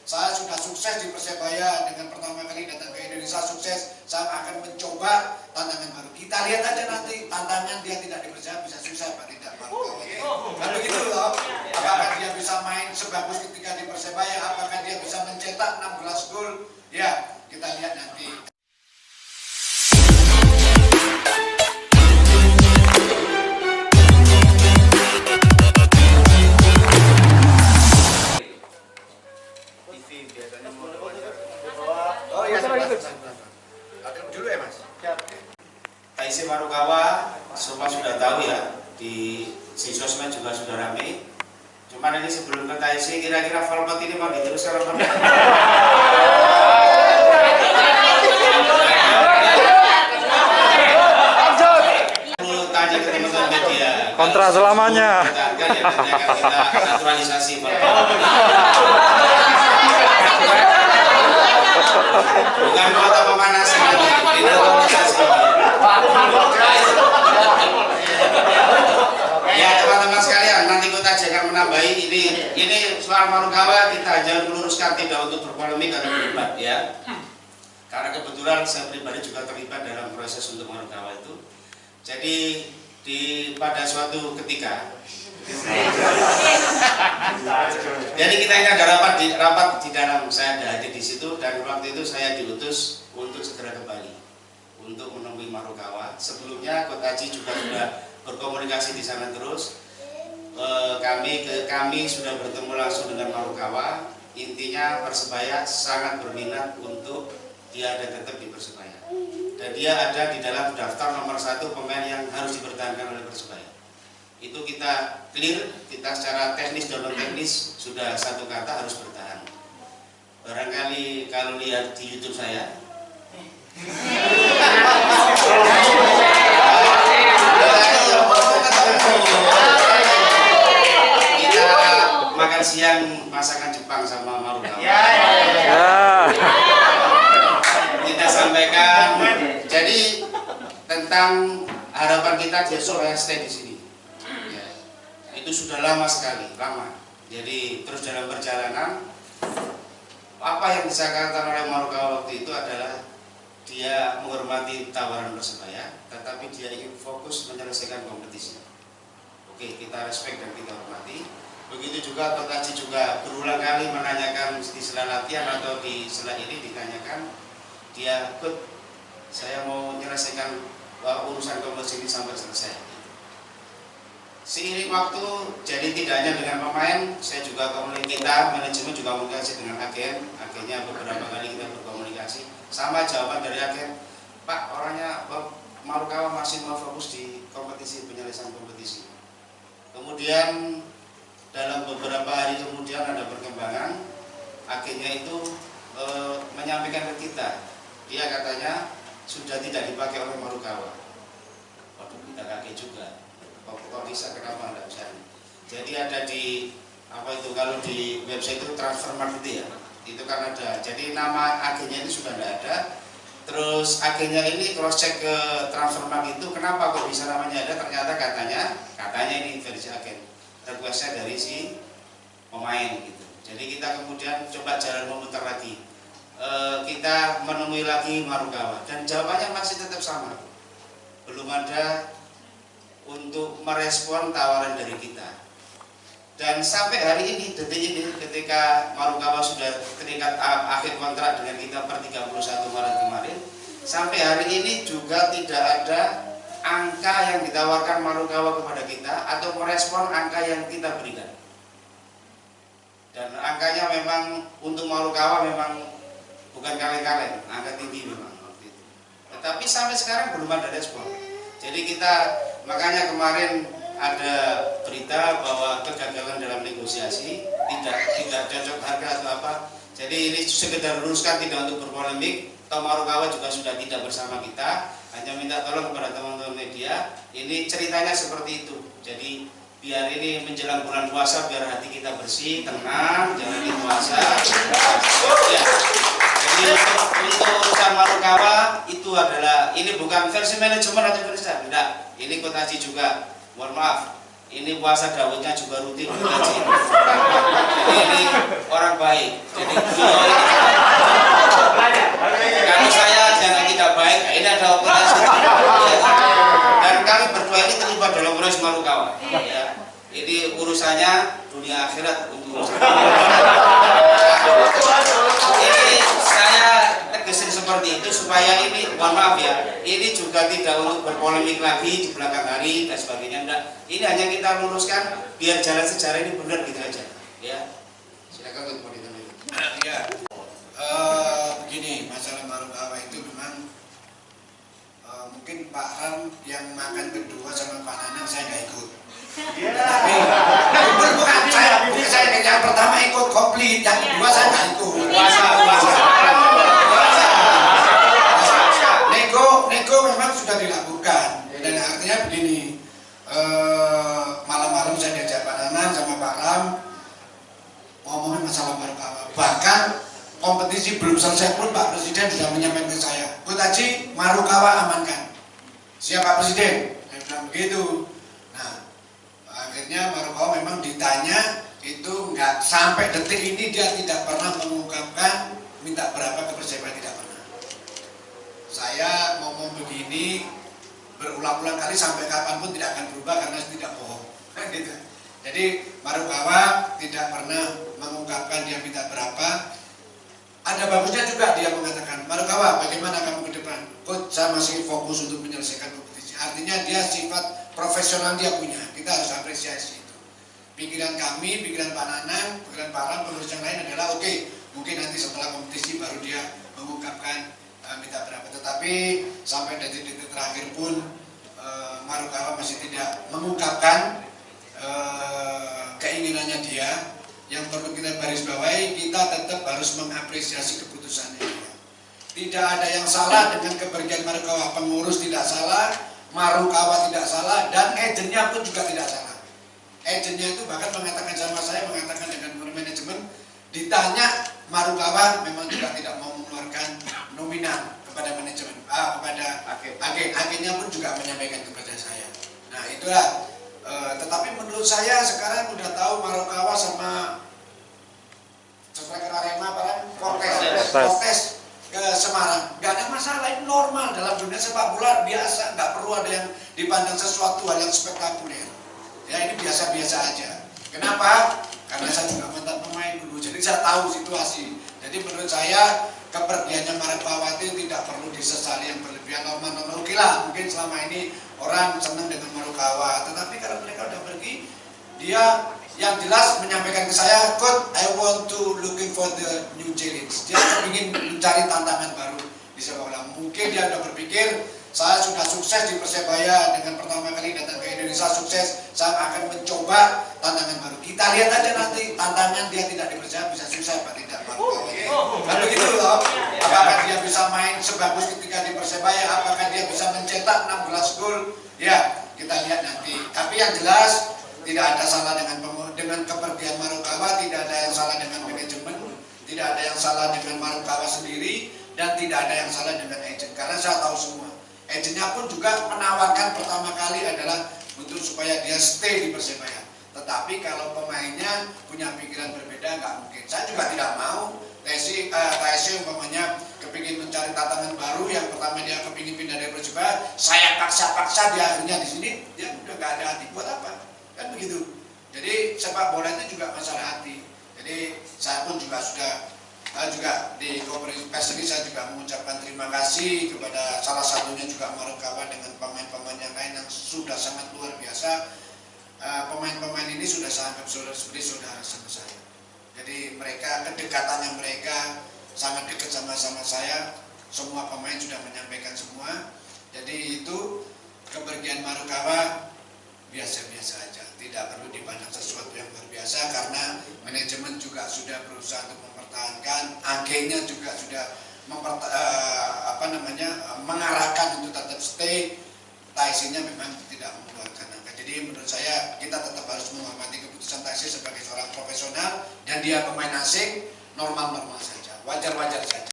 Saya sudah sukses di Persebaya dengan pertama kali datang ke Indonesia sukses. Saya akan mencoba tantangan baru. Kita lihat aja nanti tantangan dia tidak di Persebaya bisa sukses apa tidak. Kalau begitu loh, apakah dia bisa main sebagus ketika di Persebaya? Apakah dia bisa mencetak 16 gol? Ya, kita lihat nanti. Dulu ya Mas. TIC Marukawa semua sudah tahu ya, di sosmed juga sudah ramai. Cuman ini sebelum ke TIC, kira-kira format ini mau diteruskan apa enggak? Perlu tanya ke teman-teman media. Kontra selamanya. Kita naturalisasi format. Bukan kota pemanasan, naturalisasi. Ya teman-teman sekalian, nanti kita akan menambahi ini soal Marukawa kita hanya meluruskan, tidak untuk berpolemik atau berdebat ya. Karena kebetulan saya pribadi juga terlibat dalam proses untuk Marukawa itu. Jadi pada suatu ketika jadi kita ini ada rapat di dalam, saya ada hadir di situ, dan waktu itu saya diutus untuk segera kembali untuk menemui Marukawa. Sebelumnya Coach Aji juga sudah berkomunikasi di sana terus. Kami sudah bertemu langsung dengan Marukawa. Intinya Persebaya sangat berminat untuk dia ada tetap di Persebaya, dan dia ada di dalam daftar nomor 1 pemain yang harus dipertahankan oleh Persebaya. Itu kita clear, kita secara teknis dan non teknis sudah satu kata, harus bertahan. Barangkali kalau lihat di YouTube saya, kita makan siang masakan Jepang sama Marukawa. Kita sampaikan, jadi tentang harapan kita dia supaya stay di sini. Itu sudah lama sekali, lama. Jadi terus dalam perjalanan, apa yang disangkakan oleh Marukawa waktu itu adalah dia menghormati tawaran Persebaya, tetapi dia ingin fokus menyelesaikan kompetisi. Oke, kita respect dan kita hormati. Begitu juga Coach Aji juga berulang kali menanyakan di sela latihan atau di sela ini ditanyakan, dia Coach, saya mau menyelesaikan urusan kompetisi ini sampai selesai. Seiring waktu, jadi tidak hanya dengan pemain, saya juga kita manajemen juga komunikasi dengan agennya beberapa kali kita berkomunikasi. Sama jawaban dari agen, Pak, orangnya Marukawa masih mau fokus di kompetisi, penyelesaian kompetisi. Kemudian dalam beberapa hari kemudian ada perkembangan, agennya itu menyampaikan ke kita, dia katanya sudah tidak dipakai oleh Marukawa. Waduh, kita kaget juga. Kok bisa, kenapa enggak bisa? Jadi ada di apa itu, kalau di website itu Transfermarkt itu ya, itu kan ada. Jadi nama agennya ini sudah tidak ada. Terus agennya ini cross check ke Transfermarkt itu, kenapa kok bisa namanya ada? Ternyata katanya ini versi agen, requestnya dari si pemain gitu. Jadi kita kemudian coba jalan memutar lagi. Kita menemui lagi Marukawa dan jawabannya masih tetap sama. Belum ada untuk merespon tawaran dari kita. Dan sampai hari ini, detik ini, ketika Marukawa sudah terikat akhir kontrak dengan kita per 31 Maret kemarin, sampai hari ini juga tidak ada angka yang ditawarkan Marukawa kepada kita atau merespon angka yang kita berikan. Dan angkanya memang untuk Marukawa memang bukan kaleng-kaleng, angka tinggi memang waktu itu. Tetapi sampai sekarang belum ada respon. Jadi kita, makanya kemarin ada berita bahwa kegagalan dalam negosiasi, tidak cocok harga atau apa. Jadi ini sekedar luruskan, tidak untuk berpolemik. Marukawa juga sudah tidak bersama kita, hanya minta tolong kepada teman-teman media. Ini ceritanya seperti itu. Jadi biar ini menjelang bulan puasa, biar hati kita bersih, tenang, jalani puasa. Ya. Jadi untuk urusan Marukawa itu adalah, ini bukan versi manajemen atau versi tidak. Ini Coach Aji juga, mohon maaf, ini puasa Dawudnya juga rutin Coach Aji. Jadi ini orang baik. Jadi beliau ini kalau saya jangan tidak baik, ini ada operasi. Dan kami berdua ini terlibat dalam proses Marukawa. Ya. Ini urusannya dunia akhirat untuk ini saya tegesin seperti itu supaya ini, mohon maaf ya, ini juga tidak untuk berpolemik lagi di belakang hari dan sebagainya. Enggak. Ini hanya kita luruskan biar jalan sejarah ini benar gitu aja. Ya, silakan untuk ditanya. Ya, begini, masalah Marukawa itu memang mungkin Pak Ram yang makan kedua sama Pak Nanang saya nggak ikut. Tapi bukan saya yang pertama ikut komplit, yang kedua saya nggak ikut. Nego memang sudah dilakukan. Dan artinya begini, malam-malam saya diajak Pak Nanang sama Pak Ram ngomongin masalah Marukawa. Bahkan kompetisi belum selesai pun Pak Presiden sudah menyampaikan ke saya, Coach Haji, Marukawa amankan. Siap Pak Presiden? Saya bilang begitu. Nah, akhirnya Marukawa memang ditanya, itu nggak sampai detik ini dia tidak pernah mengungkapkan minta berapa ke Persebaya, tidak pernah. Saya ngomong begini berulang-ulang kali sampai kapanpun tidak akan berubah karena tidak bohong. Gitu. Jadi Marukawa tidak pernah mengungkapkan dia minta berapa. Ada bagusnya juga dia mengatakan, Marukawa bagaimana kamu ke depan? Coach, saya masih fokus untuk menyelesaikan kompetisi. Artinya dia sifat profesional dia punya, kita harus apresiasi itu. Pikiran kami, pikiran Pak Nanang, pikiran Pak Ram, pengurus yang lain adalah oke, mungkin nanti setelah kompetisi baru dia mengungkapkan minta berapa. Tetapi sampai detik-detik terakhir pun Marukawa masih tidak mengungkapkan keinginannya dia. Yang perlu kita garis bawahi, kita tetap harus mengapresiasi keputusannya. Tidak ada yang salah dengan kepergian Marukawa. Pengurus tidak salah, Marukawa tidak salah, dan agennya pun juga tidak salah. Agennya itu bahkan mengatakan sama saya, mengatakan dengan manajemen, ditanya Marukawa memang juga tidak mau mengeluarkan nominal kepada manajemen, kepada agennya pun juga menyampaikan kepada saya. Nah itulah. Tetapi menurut saya sekarang udah tahu Marukawa sama striker Arema Fortes ke Semarang, nggak ada masalah, itu normal dalam dunia sepak bola biasa, nggak perlu ada yang dipandang sesuatu hal yang spektakuler. Ya ini biasa-biasa aja. Kenapa? Karena saya juga mantan pemain dulu, jadi saya tahu situasi. Jadi menurut saya kepergiannya Marukawa itu tidak perlu disesali yang berlebihan, normal-normal. Oke lah, mungkin selama ini orang senang dengan Marukawa, tetapi kalau mereka udah pergi, dia yang jelas menyampaikan ke saya, Coach, I want to looking for the new challenge. Dia ingin mencari tantangan baru di sepak bola. Mungkin dia udah berpikir, saya sudah sukses di Persebaya dengan pertama kali datang ke Indonesia sukses, saya akan mencoba tantangan baru. Kita lihat aja nanti tantangan dia tidak di Persebaya bisa sukses apa tidak. Kan begitu loh. Apakah dia bisa main sebagus ketika di Persebaya? Apakah dia bisa mencetak 16 gol? Ya, kita lihat nanti. Tapi yang jelas tidak ada salah dengan kepergian Marukawa, tidak ada yang salah dengan manajemen, tidak ada yang salah dengan Marukawa sendiri, dan tidak ada yang salah dengan agent. Karena saya tahu semua. Agentnya pun juga menawarkan pertama kali adalah untuk supaya dia stay di Persebaya. Tetapi kalau pemainnya punya pikiran berbeda, nggak mungkin. Saya juga tidak mau TSC umpamanya kepingin mencari tantangan baru, yang pertama dia kepingin pindah dari Persebaya, saya paksa dia akhirnya di sini, dia udah nggak ada hati, buat apa? Kan begitu. Jadi sepak bola itu juga masalah hati. Jadi saya pun juga di konferensi pers ini saya juga mengucapkan terima kasih kepada salah satunya juga Marukawa dengan pemain-pemain yang lain yang sudah sangat luar biasa. Pemain-pemain ini sudah sangat seperti saudara sama saya. Jadi mereka, kedekatannya mereka sangat dekat sama saya. Semua pemain sudah menyampaikan semua. Jadi itu kepergian Marukawa biasa-biasa aja, tidak perlu dipandang sesuatu yang luar biasa, karena manajemen juga sudah berusaha untuk mempertahankan, agennya juga sudah mengarahkan untuk tetap stay. Tyson-nya memang tidak mengeluarkan angka. Jadi menurut saya kita tetap harus menghormati keputusan Tyson sebagai seorang profesional, dan dia pemain asing, normal-normal saja, wajar-wajar saja.